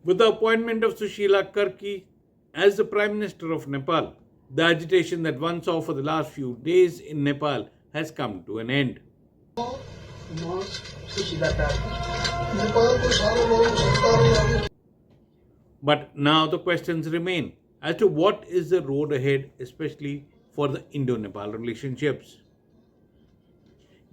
With the appointment of Sushila Karki as the Prime Minister of Nepal, the agitation that one saw for the last few days in Nepal has come to an end. But now the questions remain as to what is the road ahead, especially for the Indo-Nepal relationships.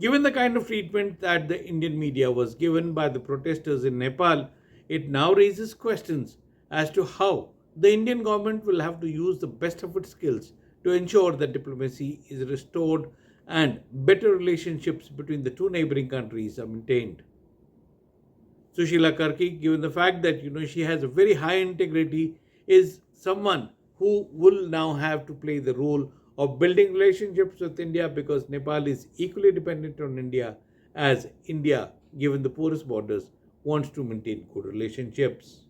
Given the kind of treatment that the Indian media was given by the protesters in Nepal, it now raises questions as to how the Indian government will have to use the best of its skills to ensure that diplomacy is restored and better relationships between the two neighboring countries are maintained. Sushila Karki, given the fact that she has a very high integrity, is someone who will now have to play the role of building relationships with India, because Nepal is equally dependent on India, as India, given the porous borders, wants to maintain good relationships.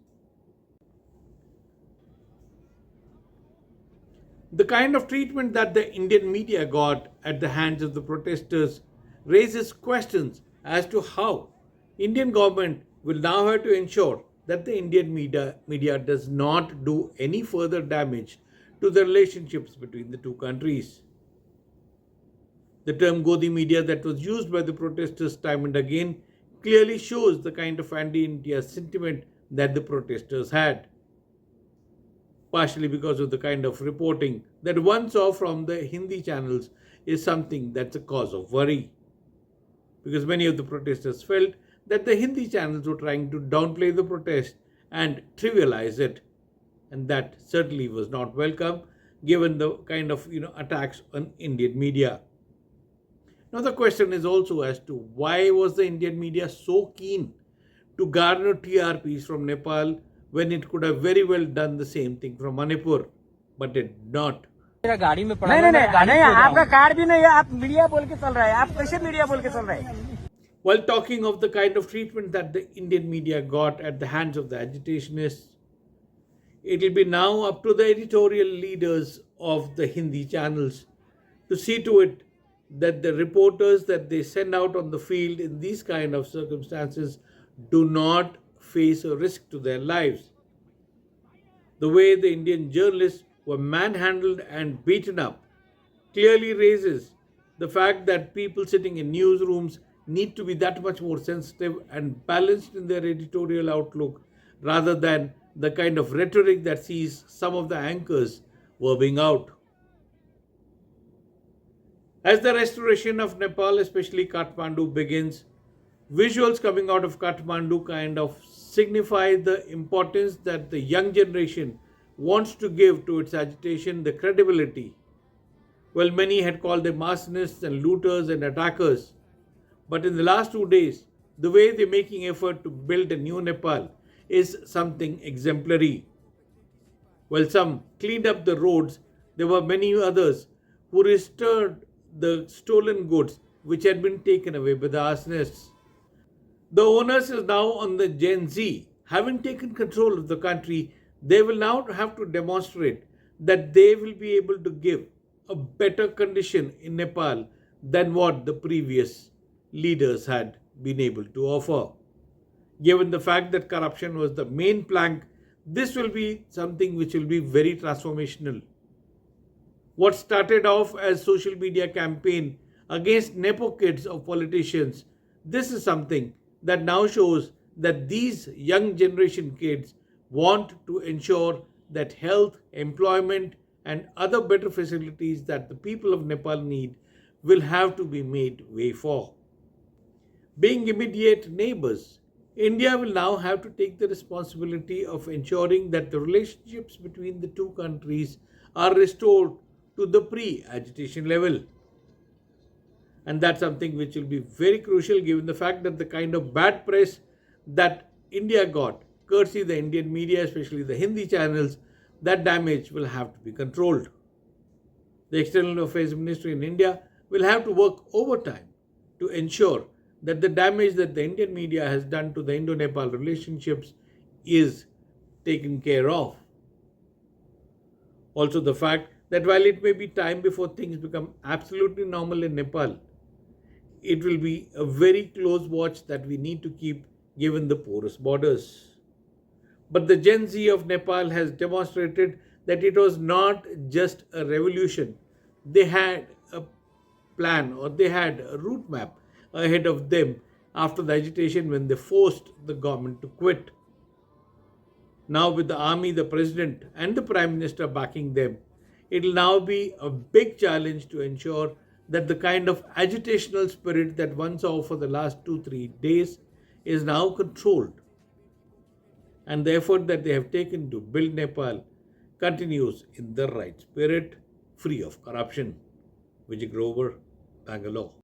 The kind of treatment that the Indian media got at the hands of the protesters raises questions as to how Indian government will now have to ensure that the Indian media does not do any further damage to the relationships between the two countries. The term Godi media that was used by the protesters time and again clearly shows the kind of anti-India sentiment that the protesters had, partially because of the kind of reporting that one saw from the Hindi channels is something that's a cause of worry. Because many of the protesters felt that the Hindi channels were trying to downplay the protest and trivialize it. And that certainly was not welcome, given the kind of attacks on Indian media. Now the question is also as to why was the Indian media so keen to garner TRPs from Nepal when it could have very well done the same thing from Manipur, but it did not. मेरा गाड़ी में पड़ा नहीं आपका card भी नहीं है, आप मीडिया बोल के चल रहा है, आप कैसे मीडिया बोल के चल रहे हैं? While talking of the kind of treatment that the Indian media got at the hands of the agitationists, it will be now up to the editorial leaders of the Hindi channels to see to it that the reporters that they send out on the field in these kind of circumstances do not face a risk to their lives. The way the Indian journalists were manhandled and beaten up clearly raises the fact that people sitting in newsrooms need to be that much more sensitive and balanced in their editorial outlook, rather than the kind of rhetoric that sees some of the anchors verbing out. As the restoration of Nepal, especially Kathmandu, begins, visuals coming out of Kathmandu kind of signify the importance that the young generation wants to give to its agitation, the credibility. Well, many had called them arsonists and looters and attackers, but in the last 2 days, the way they're making effort to build a new Nepal is something exemplary. While some cleaned up the roads, there were many others who restored the stolen goods which had been taken away by the arsonists. The onus is now on the GenZ. Having taken control of the country, they will now have to demonstrate that they will be able to give a better condition in Nepal than what the previous leaders had been able to offer. Given the fact that corruption was the main plank, this will be something which will be very transformational. What started off as social media campaign against nepo kids of politicians, this is something that now shows that these young generation kids want to ensure that health, employment, and other better facilities that the people of Nepal need will have to be made way for. Being immediate neighbors, India will now have to take the responsibility of ensuring that the relationships between the two countries are restored to the pre-agitation level. And that's something which will be very crucial, given the fact that the kind of bad press that India got, courtesy the Indian media, especially the Hindi channels, that damage will have to be controlled. The External Affairs Ministry in India will have to work overtime to ensure that the damage that the Indian media has done to the Indo-Nepal relationships is taken care of. Also, the fact that while it may be time before things become absolutely normal in Nepal, it will be a very close watch that we need to keep, given the porous borders. But the Gen Z of Nepal has demonstrated that it was not just a revolution. They had a plan, or they had a route map ahead of them after the agitation when they forced the government to quit. Now, with the army, the president, and the prime minister backing them, it will now be a big challenge to ensure that the kind of agitational spirit that one saw for the last 2 3 days is now controlled, and the effort that they have taken to build Nepal continues in the right spirit, free of corruption. Vijay Grover, Bangalore.